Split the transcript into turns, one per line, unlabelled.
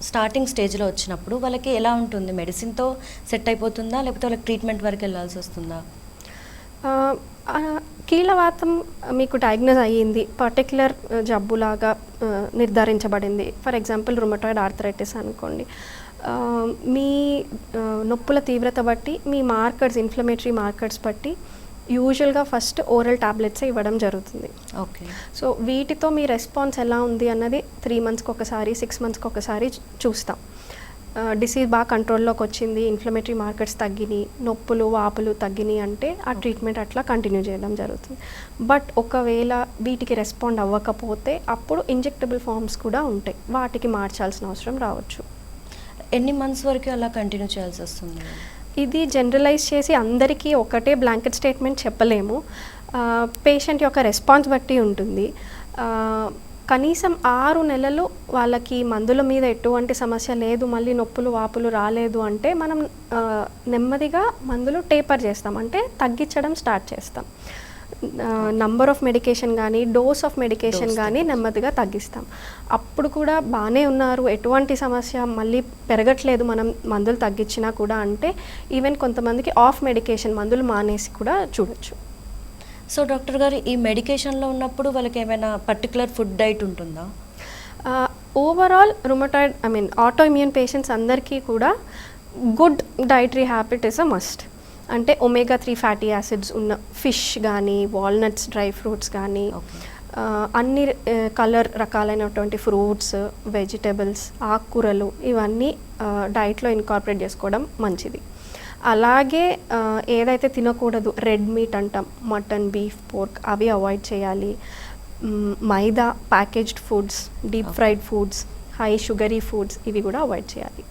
Starting స్టేజ్లో వచ్చినప్పుడు వాళ్ళకి ఎలా ఉంటుంది? మెడిసిన్తో సెట్ అయిపోతుందా, లేకపోతే వాళ్ళకి ట్రీట్మెంట్ వరకు వెళ్ళాల్సి వస్తుందా?
కీళ్ళవాతం మీకు డయాగ్నోజ్ అయ్యింది, పర్టిక్యులర్ జబ్బులాగా నిర్ధారించబడింది. ఫర్ ఎగ్జాంపుల్ రుమటాయిడ్ ఆర్థరైటిస్ అనుకోండి. మీ నొప్పుల తీవ్రత బట్టి, మీ మార్కర్స్, ఇన్ఫ్లమేటరీ మార్కర్స్ బట్టి యూజువల్గా ఫస్ట్ ఓరల్ టాబ్లెట్స్ ఇవ్వడం జరుగుతుంది.
ఓకే.
సో వీటితో మీ రెస్పాన్స్ ఎలా ఉంది అన్నది 3 మంత్స్కి ఒకసారి, 6 మంత్స్కి ఒకసారి చూస్తాం. డిసీజ్ బాగా కంట్రోల్లోకి వచ్చింది, ఇన్ఫ్లమేటరీ మార్కర్స్ తగ్గినాయి, నొప్పులు వాపులు తగ్గినాయి అంటే ఆ ట్రీట్మెంట్ అట్లా కంటిన్యూ చేయడం జరుగుతుంది. బట్ ఒకవేళ వీటికి రెస్పాండ్ అవ్వకపోతే అప్పుడు ఇంజెక్టబుల్ ఫార్మ్స్ కూడా ఉంటాయి, వాటికి మార్చాల్సిన అవసరం రావచ్చు.
ఎన్ని మంత్స్ వరకు అలా కంటిన్యూ చేయాల్సి వస్తుంది?
ఇది జనరలైజ్ చేసి అందరికీ ఒకటే బ్లాంకెట్ స్టేట్మెంట్ చెప్పలేము. పేషెంట్ యొక్క రెస్పాన్స్ బట్టి ఉంటుంది. కనీసం 6 నెలలు వాళ్ళకి మందుల మీద ఎటువంటి సమస్య లేదు, మళ్ళీ నొప్పులు వాపులు రాలేదు అంటే మనం నెమ్మదిగా మందులు టేపర్ చేస్తాం, అంటే తగ్గించడం స్టార్ట్ చేస్తాం. నంబర్ ఆఫ్ మెడికేషన్ కానీ, డోస్ ఆఫ్ మెడికేషన్ కానీ నెమ్మదిగా తగ్గిస్తాం. అప్పుడు కూడా బాగానే ఉన్నారు, ఎటువంటి సమస్య మళ్ళీ పెరగట్లేదు మనం మందులు తగ్గించినా కూడా అంటే ఈవెన్ కొంతమందికి ఆఫ్ మెడికేషన్, మందులు మానేసి కూడా చూడొచ్చు.
సో డాక్టర్ గారు, ఈ మెడికేషన్లో ఉన్నప్పుడు వాళ్ళకి ఏమైనా పర్టికులర్ ఫుడ్ డైట్ ఉంటుందా?
Overall rheumatoid auto immune patients అందరికీ కూడా good dietary habit is a must. అంటే ఒమేగా 3 ఫ్యాటీ యాసిడ్స్ ఉన్న ఫిష్ కానీ, వాల్నట్స్, డ్రై ఫ్రూట్స్ కానీ, అన్ని కలర్ రకాలైనటువంటి ఫ్రూట్స్, వెజిటబుల్స్, ఆకుకూరలు ఇవన్నీ డైట్లో ఇన్కార్పొరేట్ చేసుకోవడం మంచిది. అలాగే ఏదైతే తినకూడదు, రెడ్ మీట్ అంటాం, మటన్, బీఫ్, పోర్క్, అవి అవాయిడ్ చేయాలి. Maida, packaged foods, deep fried foods, high sugary foods ఇవి కూడా అవాయిడ్ చేయాలి.